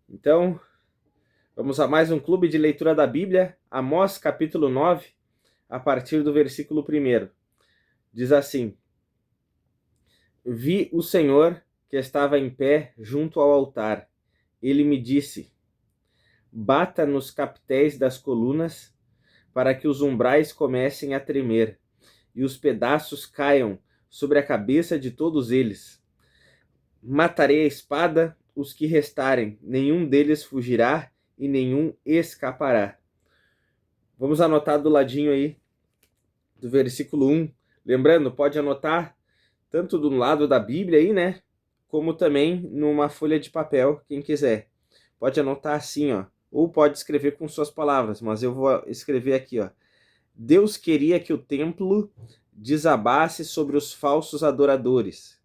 Então, vamos a mais um clube de leitura da Bíblia, Amós capítulo 9, a partir do versículo 1. Diz assim: Vi o Senhor que estava em pé junto ao altar. Ele me disse: bata nos capitéis das colunas, para que os umbrais comecem a tremer, e os pedaços caiam sobre a cabeça de todos eles. Matarei a espada os que restarem, nenhum deles fugirá e nenhum escapará. Vamos anotar do ladinho aí do versículo 1. Lembrando, pode anotar tanto do lado da Bíblia aí, né? Como também numa folha de papel, quem quiser. Pode anotar assim, ó. Ou pode escrever com suas palavras, mas eu vou escrever aqui, ó. Deus queria que o templo desabasse sobre os falsos adoradores.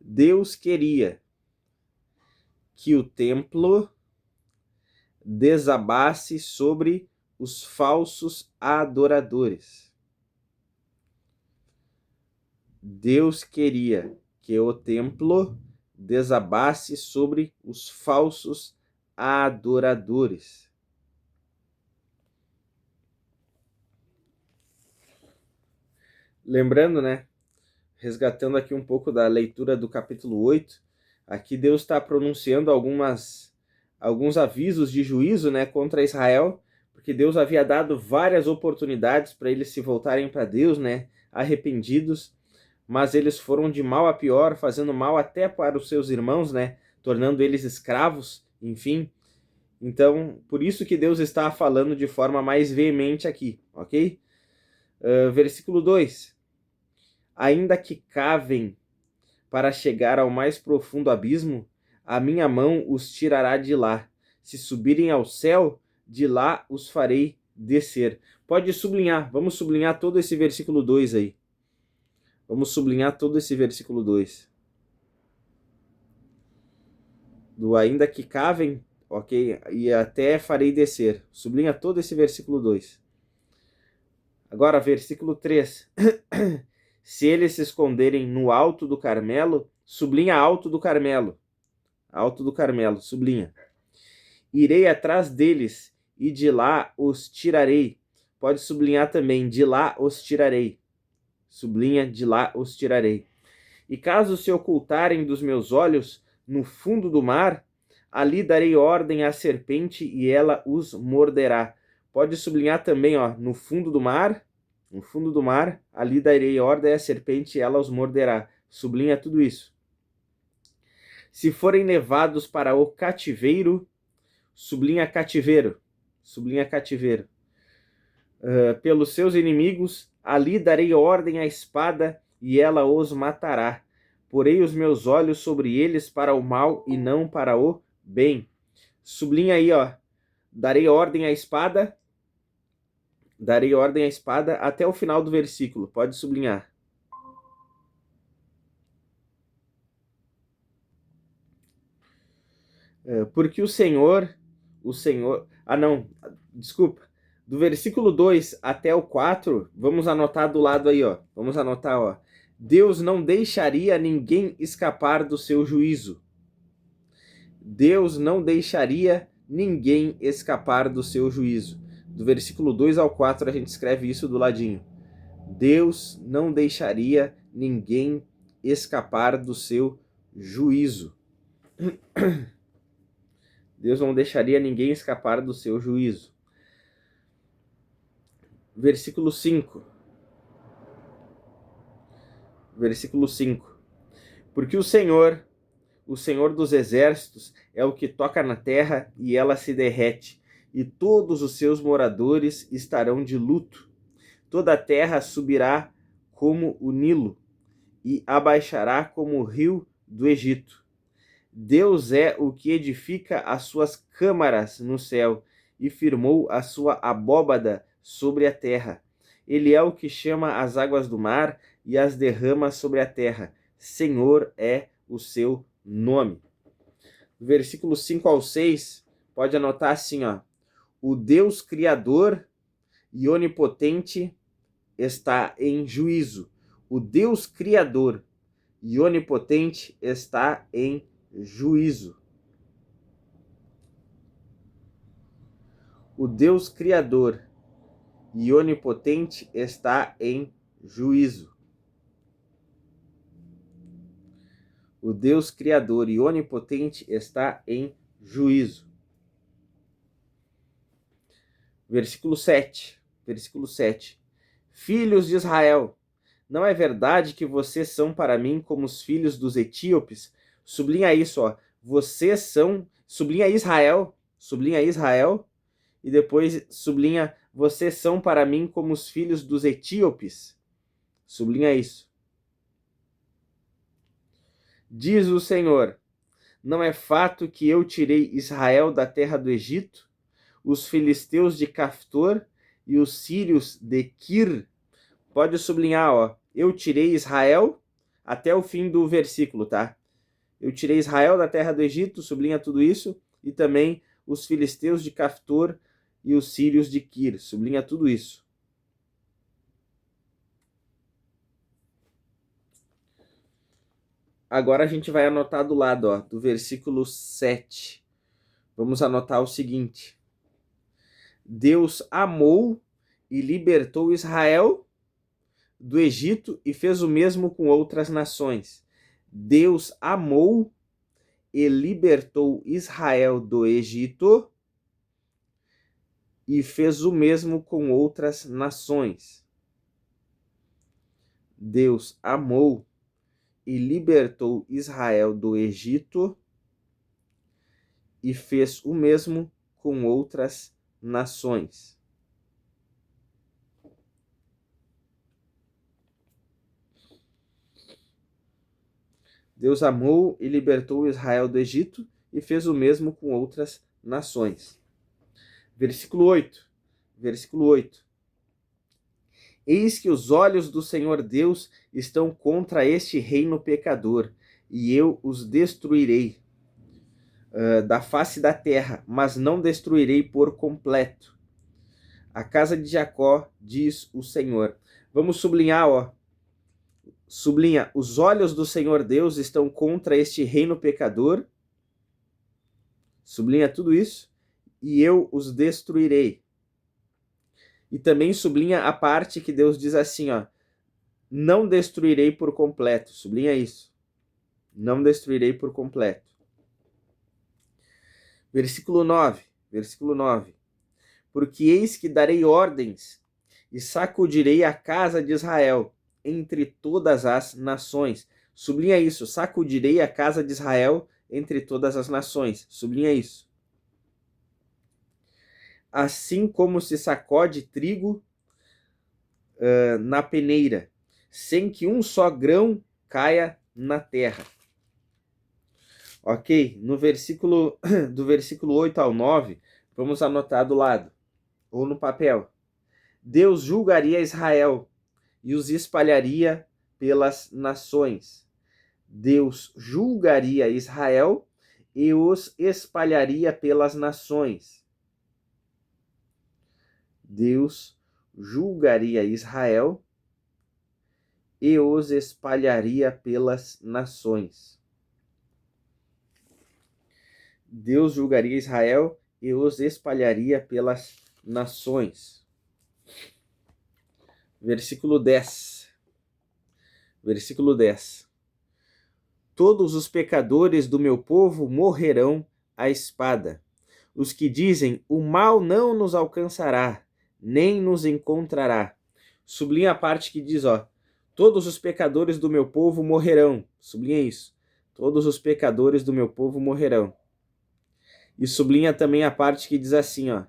Deus queria que o templo desabasse sobre os falsos adoradores. Deus queria que o templo desabasse sobre os falsos adoradores. Lembrando, né? Resgatando aqui um pouco da leitura do capítulo 8, aqui Deus está pronunciando alguns avisos de juízo, né, contra Israel, porque Deus havia dado várias oportunidades para eles se voltarem para Deus, né, arrependidos, mas eles foram de mal a pior, fazendo mal até para os seus irmãos, né, tornando eles escravos, enfim. Então, por isso que Deus está falando de forma mais veemente aqui, ok? Versículo 2. Ainda que cavem para chegar ao mais profundo abismo, a minha mão os tirará de lá. Se subirem ao céu, de lá os farei descer. Pode sublinhar, vamos sublinhar todo esse versículo 2 aí. Vamos sublinhar todo esse versículo 2. Do ainda que cavem, ok? E até farei descer. Sublinha todo esse versículo 2. Agora, versículo 3. Se eles se esconderem no alto do Carmelo, sublinha alto do Carmelo. Alto do Carmelo, sublinha. Irei atrás deles e de lá os tirarei. Pode sublinhar também, de lá os tirarei. Sublinha, de lá os tirarei. E caso se ocultarem dos meus olhos no fundo do mar, ali darei ordem à serpente e ela os morderá. Pode sublinhar também, ó, no fundo do mar, ali darei ordem à serpente e ela os morderá. Sublinha tudo isso. Se forem levados para o cativeiro, sublinha cativeiro, pelos seus inimigos, ali darei ordem à espada e ela os matará. Porei os meus olhos sobre eles para o mal e não para o bem. Sublinha aí, ó. Darei ordem à espada até o final do versículo. Pode sublinhar. Porque o Senhor... Ah, não. Desculpa. Do versículo 2 até o 4, vamos anotar do lado aí, ó. Vamos anotar, ó. Deus não deixaria ninguém escapar do seu juízo. Deus não deixaria ninguém escapar do seu juízo. Do versículo 2 ao 4 a gente escreve isso do ladinho. Deus não deixaria ninguém escapar do seu juízo. Deus não deixaria ninguém escapar do seu juízo. Versículo 5. Porque o Senhor dos exércitos, é o que toca na terra e ela se derrete, e todos os seus moradores estarão de luto. Toda a terra subirá como o Nilo e abaixará como o rio do Egito. Deus é o que edifica as suas câmaras no céu e firmou a sua abóbada sobre a terra. Ele é o que chama as águas do mar e as derrama sobre a terra. Senhor é o seu nome. Versículos 5 ao 6, pode anotar assim, ó. O Deus Criador e Onipotente está em juízo. O Deus Criador e Onipotente está em juízo. O Deus Criador e onipotente está em juízo. O Deus Criador e onipotente está em juízo. Versículo 7. Versículo 7. Filhos de Israel, não é verdade que vocês são para mim como os filhos dos etíopes? Sublinha isso, ó. Vocês são, sublinha Israel, e depois sublinha, vocês são para mim como os filhos dos etíopes. Sublinha isso. Diz o Senhor, não é fato que eu tirei Israel da terra do Egito, os filisteus de Caftor e os sírios de Quir? Pode sublinhar, ó. Eu tirei Israel até o fim do versículo, tá? Eu tirei Israel da terra do Egito, sublinha tudo isso, e também os filisteus de Caftor e os sírios de Quir, sublinha tudo isso. Agora a gente vai anotar do lado, ó, do versículo 7. Vamos anotar o seguinte: Deus amou e libertou Israel do Egito e fez o mesmo com outras nações. Deus amou e libertou Israel do Egito e fez o mesmo com outras nações. Deus amou e libertou Israel do Egito e fez o mesmo com outras nações. Deus amou e libertou Israel do Egito e fez o mesmo com outras nações. Versículo 8. Versículo 8. Eis que os olhos do Senhor Deus estão contra este reino pecador, e eu os destruirei da face da terra, mas não destruirei por completo. A casa de Jacó, diz o Senhor. Vamos sublinhar, ó. Sublinha, os olhos do Senhor Deus estão contra este reino pecador. Sublinha tudo isso. E eu os destruirei. E também sublinha a parte que Deus diz assim, ó. Não destruirei por completo. Sublinha isso. Não destruirei por completo. Versículo 9. Versículo 9. Porque eis que darei ordens e sacudirei a casa de Israel entre todas as nações. Sublinha isso. Sacudirei a casa de Israel entre todas as nações. Sublinha isso. Assim como se sacode trigo na peneira, sem que um só grão caia na terra. Ok? No versículo, do versículo 8 ao 9, vamos anotar do lado, ou no papel. Deus julgaria Israel e os espalharia pelas nações. Deus julgaria Israel e os espalharia pelas nações. Deus julgaria Israel e os espalharia pelas nações. Deus julgaria Israel e os espalharia pelas nações. Versículo 10. Versículo 10. Todos os pecadores do meu povo morrerão à espada. Os que dizem, o mal não nos alcançará, nem nos encontrará. Sublinha a parte que diz, ó, todos os pecadores do meu povo morrerão. Sublinha isso. Todos os pecadores do meu povo morrerão. E sublinha também a parte que diz assim, ó,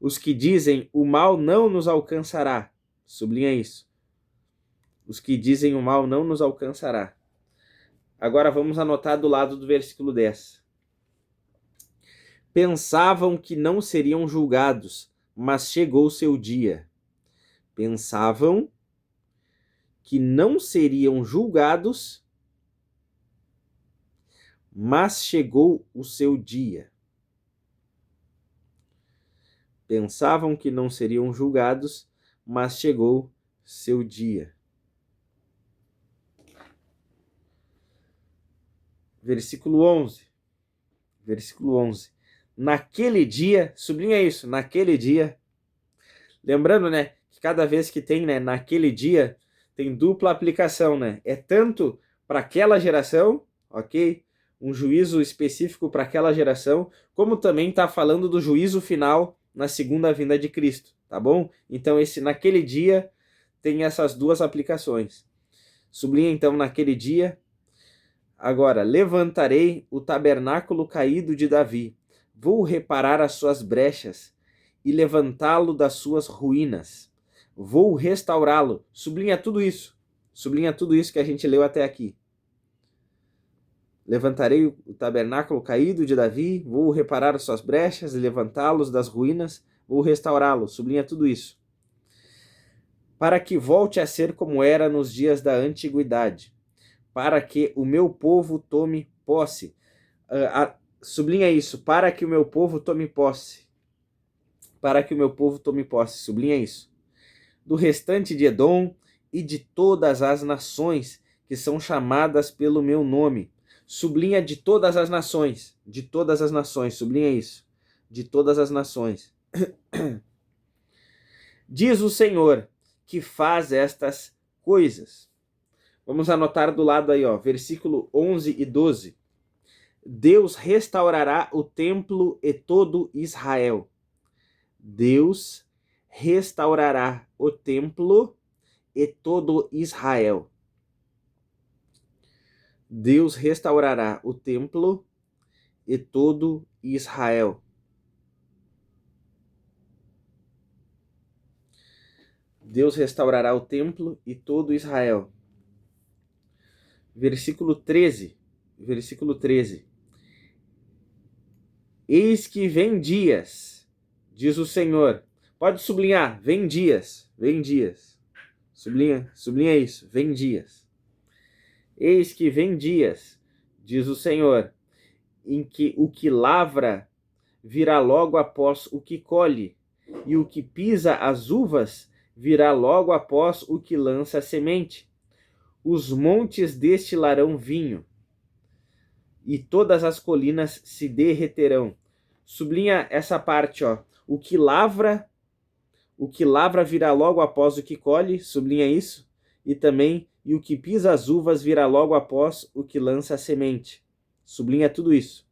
os que dizem, o mal não nos alcançará. Sublinha isso. Os que dizem, o mal não nos alcançará. Agora vamos anotar do lado do versículo 10. Pensavam que não seriam julgados, mas chegou o seu dia. Pensavam que não seriam julgados, mas chegou o seu dia. Pensavam que não seriam julgados, mas chegou seu dia. Versículo 11. Versículo 11. naquele dia, sublinha isso, naquele dia. Lembrando, né, que cada vez que tem, né, naquele dia, tem dupla aplicação, né? É tanto para aquela geração, ok? Um juízo específico para aquela geração, como também está falando do juízo final na segunda vinda de Cristo, tá bom? Então, esse naquele dia tem essas duas aplicações. Sublinha então naquele dia. Agora, levantarei o tabernáculo caído de Davi, vou reparar as suas brechas e levantá-lo das suas ruínas. Vou restaurá-lo. Sublinha tudo isso que a gente leu até aqui. Levantarei o tabernáculo caído de Davi, vou reparar as suas brechas e levantá-los das ruínas, vou restaurá-lo. Sublinha tudo isso. Para que volte a ser como era nos dias da antiguidade, para que o meu povo tome posse. Sublinha isso, para que o meu povo tome posse. Para que o meu povo tome posse, sublinha isso. Do restante de Edom e de todas as nações que são chamadas pelo meu nome. Sublinha de todas as nações, sublinha isso. De todas as nações. Diz o Senhor, que faz estas coisas. Vamos anotar do lado aí, ó, versículo 11 e 12. Deus restaurará o templo e todo Israel. Deus restaurará o templo e todo Israel. Deus restaurará o templo e todo Israel. Deus restaurará o templo e todo Israel. Versículo 13. Eis que vem dias, diz o Senhor. Pode sublinhar, vem dias. Sublinha isso, vem dias. Eis que vem dias, diz o Senhor, em que o que lavra virá logo após o que colhe, e o que pisa as uvas virá logo após o que lança a semente. Os montes destilarão vinho, e todas as colinas se derreterão. Sublinha essa parte, ó. O que lavra virá logo após o que colhe, sublinha isso. E também, e o que pisa as uvas virá logo após o que lança a semente. Sublinha tudo isso.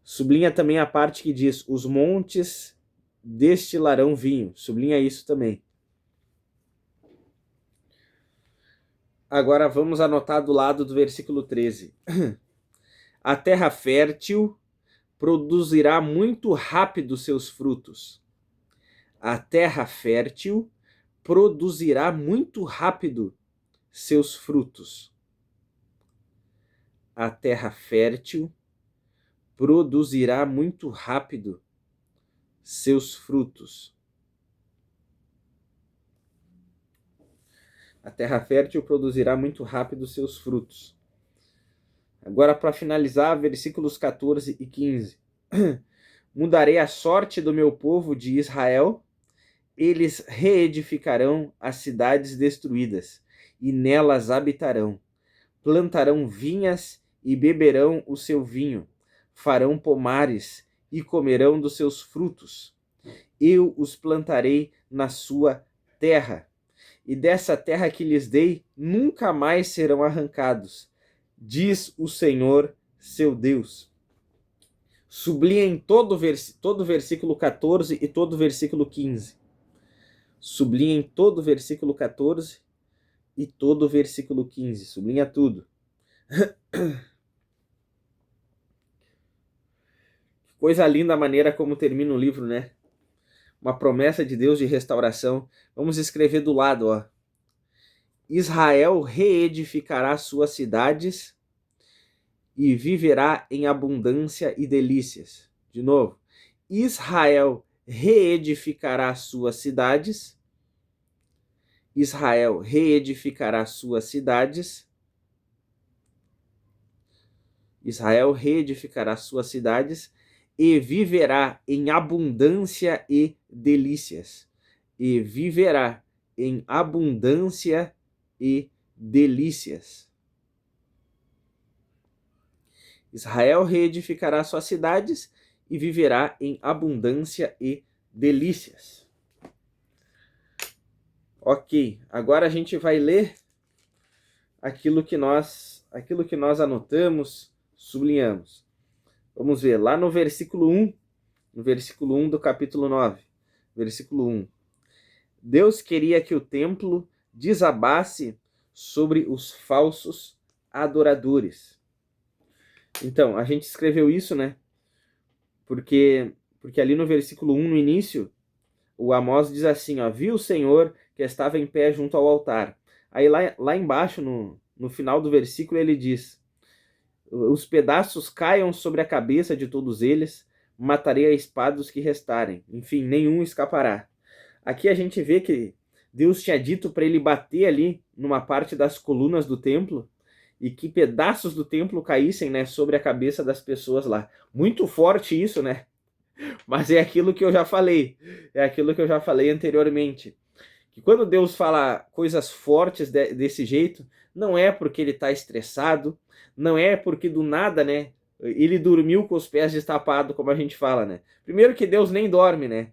Sublinha também a parte que diz, os montes destilarão vinho. Sublinha isso também. Agora vamos anotar do lado do versículo 13. A terra fértil produzirá muito rápido seus frutos. A terra fértil produzirá muito rápido seus frutos. A terra fértil produzirá muito rápido seus frutos. A terra fértil produzirá muito rápido seus frutos. Agora, para finalizar, versículos 14 e 15. Mudarei a sorte do meu povo de Israel, eles reedificarão as cidades destruídas, e nelas habitarão. Plantarão vinhas e beberão o seu vinho, farão pomares e comerão dos seus frutos. Eu os plantarei na sua terra, e dessa terra que lhes dei nunca mais serão arrancados, diz o Senhor, seu Deus. Sublinha em todo o versículo 14 e todo o versículo 15. Sublinha em todo o versículo 14 e todo o versículo 15. Sublinha tudo. Coisa linda a maneira como termina o livro, né? Uma promessa de Deus de restauração. Vamos escrever do lado, ó. Israel reedificará suas cidades e viverá em abundância e delícias. De novo. Israel reedificará suas cidades. Israel reedificará suas cidades. Israel reedificará suas cidades e viverá em abundância e delícias. E viverá em abundância e delícias. Israel reedificará suas cidades e viverá em abundância e delícias. Ok, agora a gente vai ler aquilo que nós anotamos, sublinhamos. Vamos ver, lá no versículo 1 do capítulo 9, versículo 1. Deus queria que o templo desabasse sobre os falsos adoradores. Então, a gente escreveu isso, né? Porque ali no versículo 1, no início, o Amós diz assim, ó, viu o Senhor que estava em pé junto ao altar. Aí lá embaixo, no final do versículo, ele diz, os pedaços caiam sobre a cabeça de todos eles, matarei a espada os que restarem. Enfim, nenhum escapará. Aqui a gente vê que Deus tinha dito para ele bater ali numa parte das colunas do templo e que pedaços do templo caíssem, né, sobre a cabeça das pessoas lá. Muito forte isso, né? Mas é aquilo que eu já falei. É aquilo que eu já falei anteriormente. Que quando Deus fala coisas fortes desse jeito, não é porque ele está estressado, não é porque do nada, né, ele dormiu com os pés destapados, como a gente fala, né? Primeiro que Deus nem dorme, né?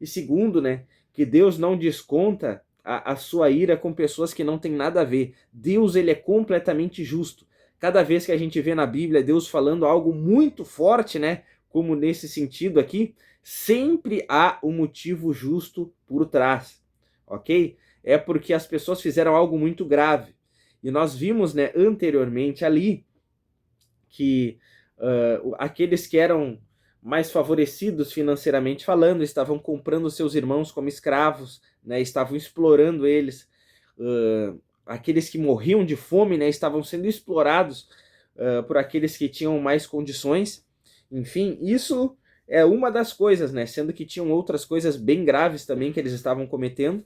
E segundo, né, que Deus não desconta a sua ira com pessoas que não têm nada a ver. Deus, ele é completamente justo. Cada vez que a gente vê na Bíblia Deus falando algo muito forte, né, como nesse sentido aqui, sempre há um motivo justo por trás, ok? É porque as pessoas fizeram algo muito grave. E nós vimos, né, anteriormente ali que aqueles que eram mais favorecidos financeiramente falando, estavam comprando seus irmãos como escravos, né, estavam explorando eles. Aqueles que morriam de fome, né, estavam sendo explorados por aqueles que tinham mais condições. Enfim, isso é uma das coisas, né, sendo que tinham outras coisas bem graves também que eles estavam cometendo.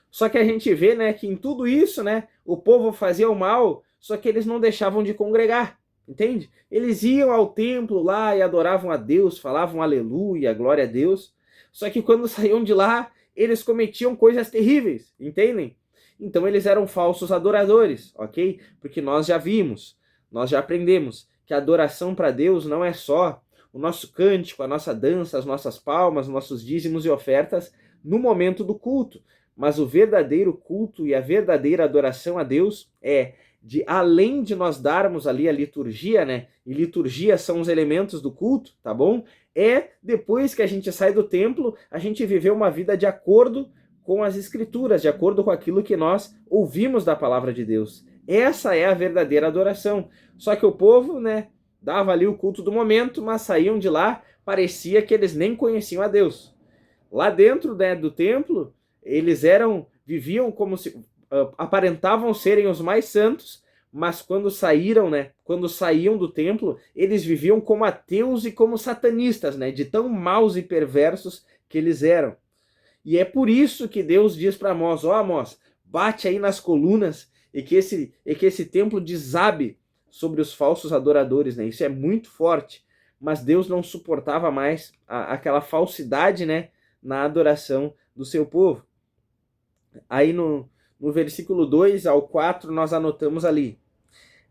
Só que a gente vê, né, que em tudo isso, né, o povo fazia o mal, só que eles não deixavam de congregar. Entende? Eles iam ao templo lá e adoravam a Deus, falavam aleluia, glória a Deus. Só que quando saíam de lá, eles cometiam coisas terríveis, entendem? Então eles eram falsos adoradores, ok? Porque nós já vimos, nós já aprendemos que a adoração para Deus não é só o nosso cântico, a nossa dança, as nossas palmas, nossos dízimos e ofertas no momento do culto. Mas o verdadeiro culto e a verdadeira adoração a Deus é além de nós darmos ali a liturgia, né? E liturgia são os elementos do culto, tá bom? É depois que a gente sai do templo, a gente viver uma vida de acordo com as escrituras, de acordo com aquilo que nós ouvimos da palavra de Deus. Essa é a verdadeira adoração. Só que o povo, né, dava ali o culto do momento, mas saíam de lá, parecia que eles nem conheciam a Deus. Lá dentro, né, do templo, eles viviam como se aparentavam serem os mais santos, mas quando saíram, né, quando saíam do templo, eles viviam como ateus e como satanistas, né, de tão maus e perversos que eles eram. E é por isso que Deus diz para Amós, ó Amós, bate aí nas colunas e que esse templo desabe sobre os falsos adoradores, né? Isso é muito forte. Mas Deus não suportava mais aquela falsidade, né, na adoração do seu povo. Aí no versículo 2 ao 4 nós anotamos ali,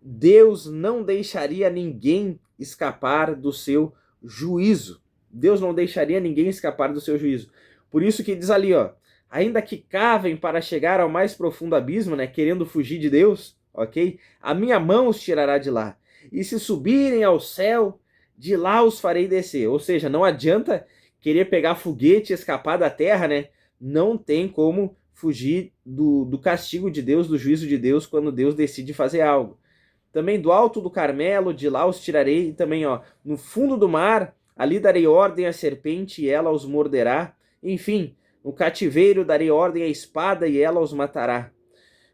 Deus não deixaria ninguém escapar do seu juízo. Deus não deixaria ninguém escapar do seu juízo. Por isso que diz ali, ó, ainda que cavem para chegar ao mais profundo abismo, né, querendo fugir de Deus, ok? A minha mão os tirará de lá. E se subirem ao céu, de lá os farei descer. Ou seja, não adianta querer pegar foguete e escapar da terra, né? Não tem como fugir do castigo de Deus, do juízo de Deus, quando Deus decide fazer algo. Também do alto do Carmelo, de lá os tirarei, e também, ó, no fundo do mar, ali darei ordem à serpente e ela os morderá. Enfim, no cativeiro darei ordem à espada e ela os matará.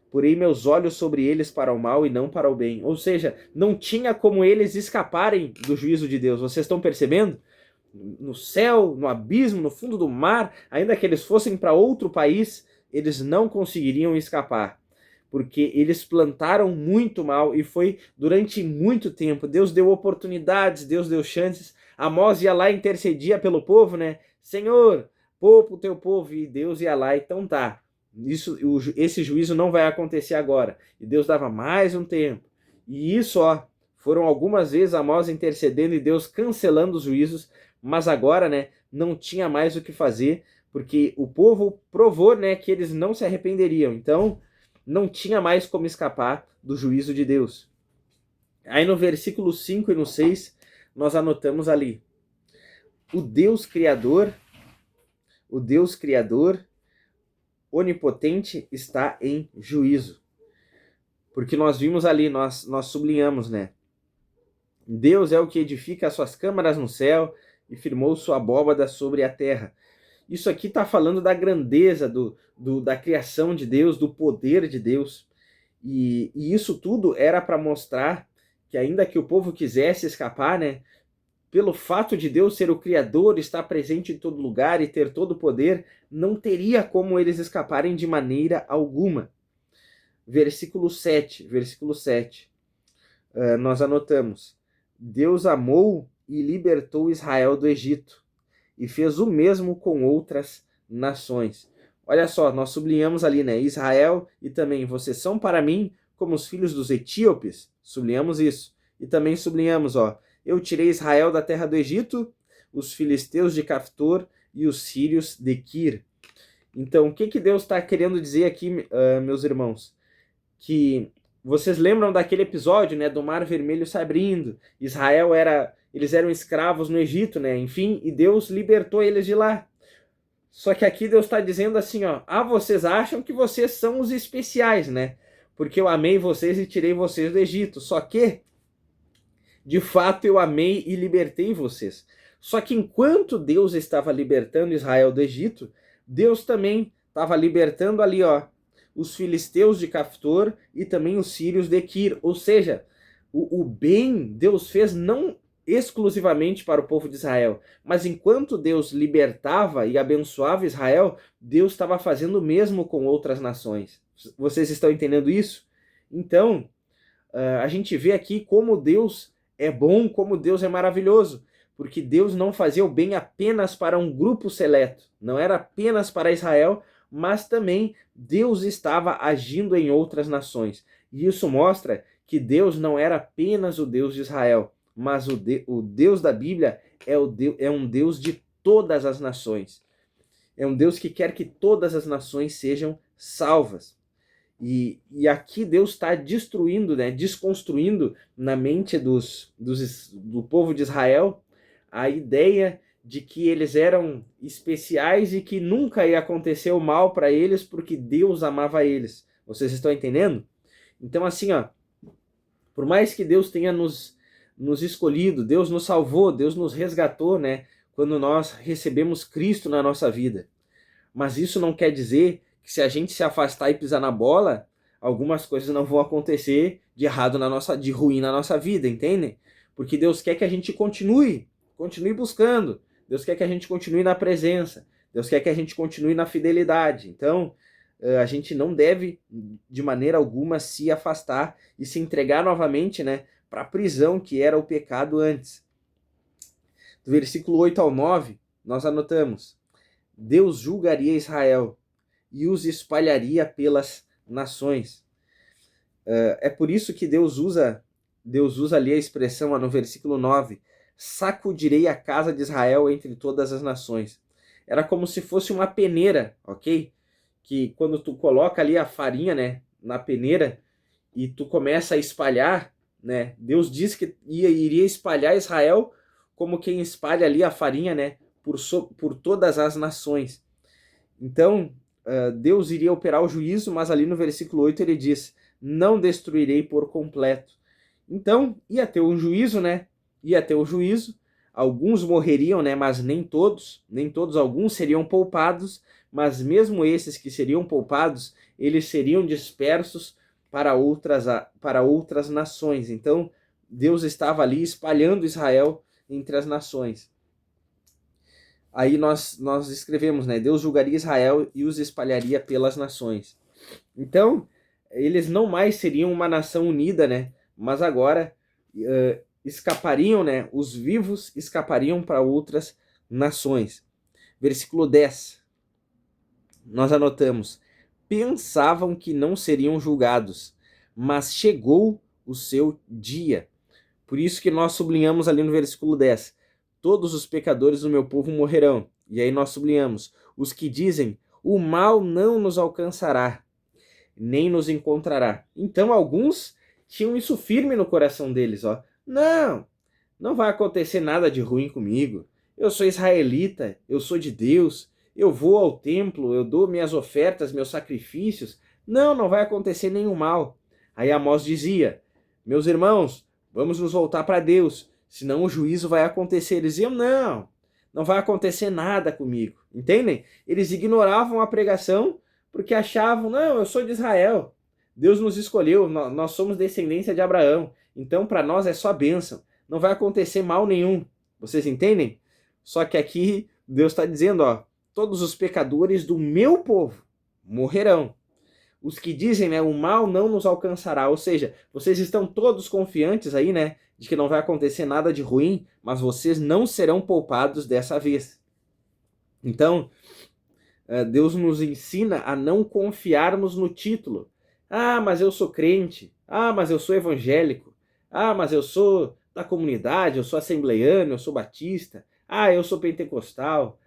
Porei meus olhos sobre eles para o mal e não para o bem. Ou seja, não tinha como eles escaparem do juízo de Deus. Vocês estão percebendo? No céu, no abismo, no fundo do mar, ainda que eles fossem para outro país, eles não conseguiriam escapar, porque eles plantaram muito mal e foi durante muito tempo. Deus deu oportunidades, Deus deu chances. Amós ia lá e intercedia pelo povo, né? Senhor, poupa o teu povo, e Deus ia lá, então tá. Esse juízo não vai acontecer agora. E Deus dava mais um tempo. E isso, ó, Foram algumas vezes Amós intercedendo e Deus cancelando os juízos, mas agora, né, não tinha mais o que fazer, porque o povo provou, né, que eles não se arrependeriam. Então, não tinha mais como escapar do juízo de Deus. Aí no versículo 5 e no 6, nós anotamos ali: o Deus Criador, onipotente, está em juízo. Porque nós vimos ali, nós sublinhamos, né? Deus é o que edifica as suas câmaras no céu e firmou sua abóbada sobre a terra. Isso aqui está falando da grandeza da criação de Deus, do poder de Deus. E isso tudo era para mostrar que ainda que o povo quisesse escapar, né, pelo fato de Deus ser o Criador, estar presente em todo lugar e ter todo o poder, não teria como eles escaparem de maneira alguma. Versículo 7, nós anotamos: Deus amou e libertou Israel do Egito e fez o mesmo com outras nações. Olha só, nós sublinhamos ali, né? Israel e também vocês são para mim como os filhos dos etíopes. Sublinhamos isso. E também sublinhamos, ó, eu tirei Israel da terra do Egito, os filisteus de Caftor e os sírios de Quir. Então, o que Deus está querendo dizer aqui, meus irmãos? Que vocês lembram daquele episódio, né, do Mar Vermelho se abrindo? Eles eram escravos no Egito, né? Enfim, e Deus libertou eles de lá. Só que aqui Deus está dizendo assim, ó, vocês acham que vocês são os especiais, né? Porque eu amei vocês e tirei vocês do Egito. Só que, de fato, eu amei e libertei vocês. Só que enquanto Deus estava libertando Israel do Egito, Deus também estava libertando ali, ó, os filisteus de Caftor e também os sírios de Quir. Ou seja, o bem Deus fez não exclusivamente para o povo de Israel, mas enquanto Deus libertava e abençoava Israel, Deus estava fazendo o mesmo com outras nações. Vocês estão entendendo isso? Então, a gente vê aqui como Deus é bom, como Deus é maravilhoso, porque Deus não fazia o bem apenas para um grupo seleto, não era apenas para Israel, mas também Deus estava agindo em outras nações. E isso mostra que Deus não era apenas o Deus de Israel, mas o Deus da Bíblia é um Deus de todas as nações. É um Deus que quer que todas as nações sejam salvas. E aqui Deus está destruindo, né, desconstruindo na mente do povo de Israel a ideia de que eles eram especiais e que nunca ia acontecer o mal para eles porque Deus amava eles. Vocês estão entendendo? Então, assim, ó, por mais que Deus tenha nos escolhido, Deus nos salvou, Deus nos resgatou, né, quando nós recebemos Cristo na nossa vida. Mas isso não quer dizer que se a gente se afastar e pisar na bola, algumas coisas não vão acontecer de errado de ruim na nossa vida, entendem? Porque Deus quer que a gente continue buscando. Deus quer que a gente continue na presença. Deus quer que a gente continue na fidelidade. Então, a gente não deve, de maneira alguma, se afastar e se entregar novamente, né, para a prisão que era o pecado antes. Do versículo 8 ao 9, nós anotamos: Deus julgaria Israel e os espalharia pelas nações. É por isso que Deus usa ali a expressão no versículo 9: sacudirei a casa de Israel entre todas as nações. Era como se fosse uma peneira, ok? Que quando tu coloca ali a farinha, né, na peneira e tu começa a espalhar, né, Deus disse que iria espalhar Israel como quem espalha ali a farinha, né, por todas as nações. Então, Deus iria operar o juízo, mas ali no versículo 8 ele diz: não destruirei por completo. Então, ia ter um juízo, né? Ia ter o juízo, alguns morreriam, né? Mas nem todos, alguns seriam poupados, mas mesmo esses que seriam poupados, eles seriam dispersos para outras nações. Então, Deus estava ali espalhando Israel entre as nações. Aí nós escrevemos, né? Deus julgaria Israel e os espalharia pelas nações. Então, eles não mais seriam uma nação unida, né? Mas agora escapariam, né? Os vivos escapariam para outras nações. Versículo 10. Nós anotamos: pensavam que não seriam julgados, mas chegou o seu dia. Por isso que nós sublinhamos ali no versículo 10, todos os pecadores do meu povo morrerão. E aí nós sublinhamos, os que dizem, o mal não nos alcançará, nem nos encontrará. Então alguns tinham isso firme no coração deles, ó. Não vai acontecer nada de ruim comigo. Eu sou israelita, eu sou de Deus, eu vou ao templo, eu dou minhas ofertas, meus sacrifícios. Não vai acontecer nenhum mal. Aí Amós dizia, meus irmãos, vamos nos voltar para Deus, senão o juízo vai acontecer. Eles diziam, não vai acontecer nada comigo. Entendem? Eles ignoravam a pregação porque achavam, não, eu sou de Israel, Deus nos escolheu, nós somos descendência de Abraão, então para nós é só bênção, não vai acontecer mal nenhum. Vocês entendem? Só que aqui Deus está dizendo, ó, todos os pecadores do meu povo morrerão. Os que dizem, né, o mal não nos alcançará, ou seja, vocês estão todos confiantes aí, né, de que não vai acontecer nada de ruim, mas vocês não serão poupados dessa vez. Então, Deus nos ensina a não confiarmos no título. Ah, mas eu sou crente. Ah, mas eu sou evangélico. Ah, mas eu sou da comunidade, eu sou assembleiano, eu sou batista. Ah, eu sou pentecostal.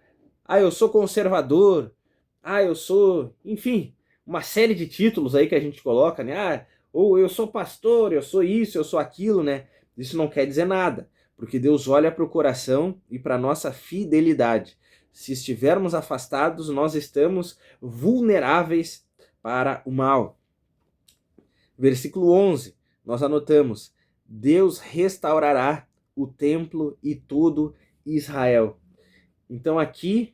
Ah, eu sou conservador. Ah, eu sou... Enfim, uma série de títulos aí que a gente coloca, né? Ah, ou eu sou pastor, eu sou isso, eu sou aquilo, né? Isso não quer dizer nada, porque Deus olha para o coração e para a nossa fidelidade. Se estivermos afastados, nós estamos vulneráveis para o mal. Versículo 11, nós anotamos, Deus restaurará o templo e todo Israel. Então aqui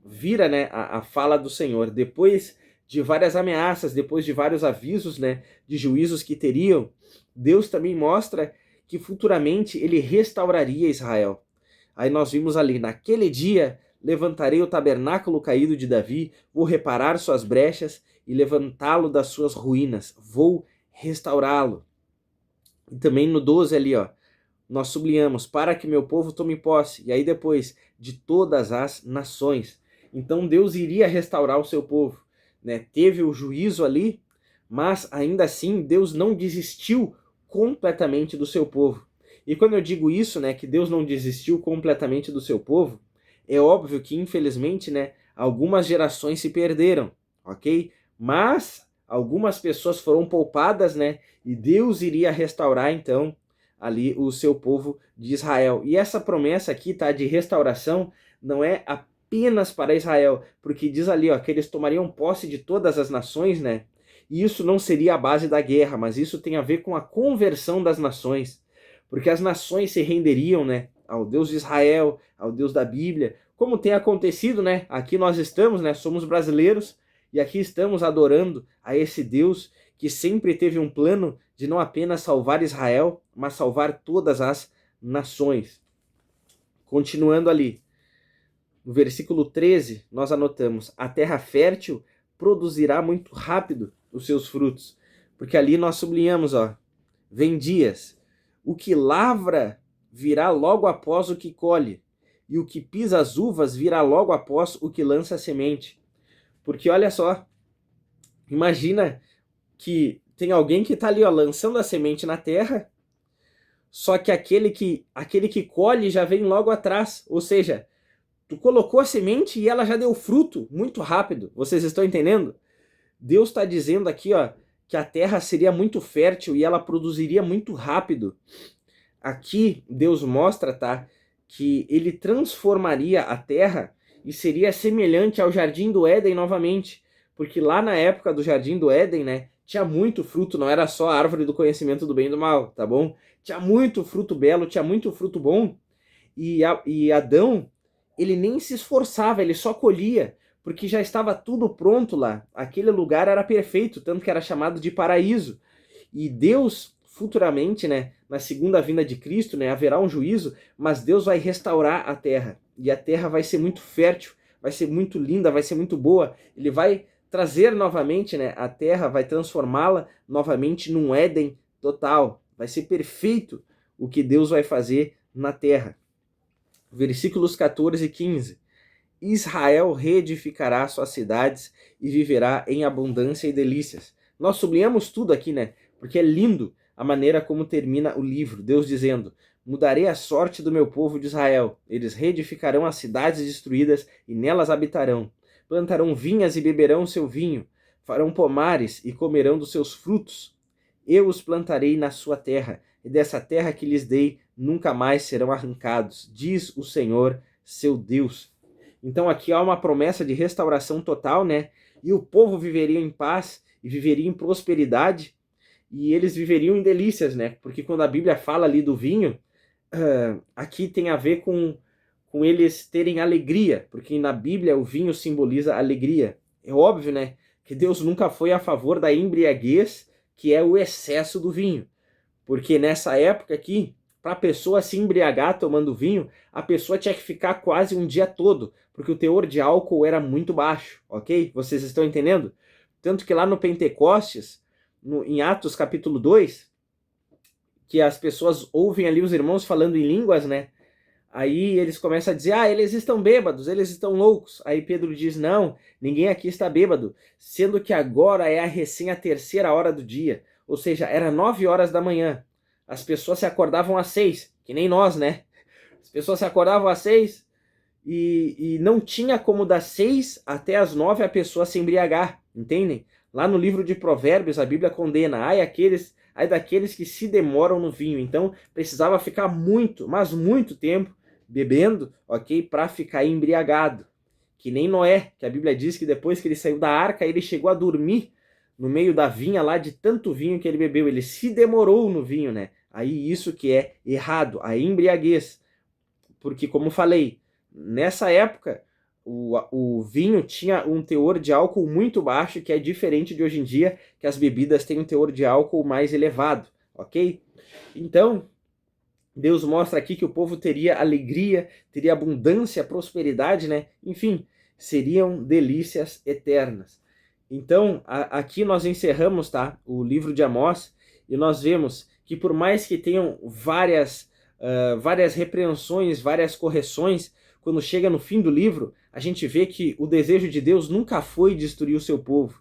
vira, né, a fala do Senhor, depois de várias ameaças, depois de vários avisos, né, de juízos que teriam, Deus também mostra que futuramente ele restauraria Israel. Aí nós vimos ali, naquele dia levantarei o tabernáculo caído de Davi, vou reparar suas brechas e levantá-lo das suas ruínas, vou restaurá-lo. E também no 12 ali, ó, nós sublinhamos, para que meu povo tome posse, e aí depois, de todas as nações. Então Deus iria restaurar o seu povo, né? Teve o juízo ali, mas ainda assim Deus não desistiu completamente do seu povo. E quando eu digo isso, né, que Deus não desistiu completamente do seu povo, é óbvio que, infelizmente, né, algumas gerações se perderam, ok? Mas algumas pessoas foram poupadas, né, e Deus iria restaurar, então, ali o seu povo de Israel. E essa promessa aqui, tá, de restauração, não é apenas para Israel, porque diz ali, ó, que eles tomariam posse de todas as nações, né? E isso não seria a base da guerra, mas isso tem a ver com a conversão das nações, porque as nações se renderiam, né, ao Deus de Israel, ao Deus da Bíblia, como tem acontecido, né? Aqui nós estamos, né? Somos brasileiros e aqui estamos adorando a esse Deus que sempre teve um plano de não apenas salvar Israel, mas salvar todas as nações. Continuando ali, no versículo 13, nós anotamos: a terra fértil produzirá muito rápido os seus frutos. Porque ali nós sublinhamos, ó, vem dias, o que lavra virá logo após o que colhe, e o que pisa as uvas virá logo após o que lança a semente. Porque olha só, imagina que tem alguém que está ali, ó, lançando a semente na terra, só que aquele que colhe já vem logo atrás. Ou seja, tu colocou a semente e ela já deu fruto muito rápido. Vocês estão entendendo? Deus está dizendo aqui, ó, que a terra seria muito fértil e ela produziria muito rápido. Aqui Deus mostra, tá, que ele transformaria a terra e seria semelhante ao Jardim do Éden novamente. Porque lá na época do Jardim do Éden, né, tinha muito fruto, não era só a árvore do conhecimento do bem e do mal, tá bom? Tinha muito fruto belo, tinha muito fruto bom. E Adão, ele nem se esforçava, ele só colhia, porque já estava tudo pronto lá. Aquele lugar era perfeito, tanto que era chamado de paraíso. E Deus, futuramente, né, na segunda vinda de Cristo, né, haverá um juízo, mas Deus vai restaurar a terra. E a terra vai ser muito fértil, vai ser muito linda, vai ser muito boa. Ele vai trazer novamente, né, a terra, vai transformá-la novamente num Éden total. Vai ser perfeito o que Deus vai fazer na terra. Versículos 14 e 15. Israel reedificará suas cidades e viverá em abundância e delícias. Nós sublinhamos tudo aqui, né? Porque é lindo a maneira como termina o livro, Deus dizendo: mudarei a sorte do meu povo de Israel. Eles reedificarão as cidades destruídas e nelas habitarão. Plantarão vinhas e beberão seu vinho. Farão pomares e comerão dos seus frutos. Eu os plantarei na sua terra, e dessa terra que lhes dei nunca mais serão arrancados, diz o Senhor, seu Deus. Então aqui há uma promessa de restauração total, né? E o povo viveria em paz e viveria em prosperidade, e eles viveriam em delícias, né? Porque quando a Bíblia fala ali do vinho, aqui tem a ver com eles terem alegria, porque na Bíblia o vinho simboliza alegria. É óbvio, né, que Deus nunca foi a favor da embriaguez, que é o excesso do vinho. Porque nessa época aqui, para a pessoa se embriagar tomando vinho, a pessoa tinha que ficar quase um dia todo, porque o teor de álcool era muito baixo, ok? Vocês estão entendendo? Tanto que lá no Pentecostes, em Atos capítulo 2, que as pessoas ouvem ali os irmãos falando em línguas, né? Aí eles começam a dizer, eles estão bêbados, eles estão loucos. Aí Pedro diz, não, ninguém aqui está bêbado, sendo que agora é a terceira hora do dia. Ou seja, era 9 horas da manhã. As pessoas se acordavam às 6, que nem nós, né? As pessoas se acordavam às 6 e não tinha como das 6 até as 9 a pessoa se embriagar, entendem? Lá no livro de Provérbios a Bíblia condena, ai daqueles que se demoram no vinho. Então precisava ficar muito, mas muito tempo bebendo, ok? Para ficar embriagado. Que nem Noé, que a Bíblia diz que depois que ele saiu da arca, ele chegou a dormir no meio da vinha lá de tanto vinho que ele bebeu. Ele se demorou no vinho, né? Aí isso que é errado, a embriaguez. Porque, como falei, nessa época o vinho tinha um teor de álcool muito baixo, que é diferente de hoje em dia, que as bebidas têm um teor de álcool mais elevado, ok? Então, Deus mostra aqui que o povo teria alegria, teria abundância, prosperidade, né? Enfim, seriam delícias eternas. Então, aqui nós encerramos, tá? O livro de Amós, e nós vemos que por mais que tenham várias repreensões, várias correções, quando chega no fim do livro, a gente vê que o desejo de Deus nunca foi destruir o seu povo.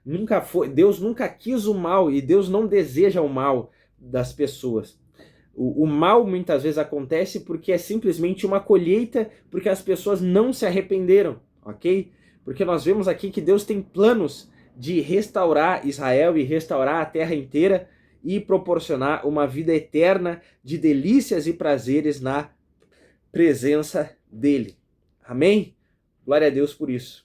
Nunca foi. Deus nunca quis o mal, e Deus não deseja o mal das pessoas. O mal muitas vezes acontece porque é simplesmente uma colheita, porque as pessoas não se arrependeram, ok? Porque nós vemos aqui que Deus tem planos de restaurar Israel e restaurar a terra inteira e proporcionar uma vida eterna de delícias e prazeres na presença dele. Amém? Glória a Deus por isso.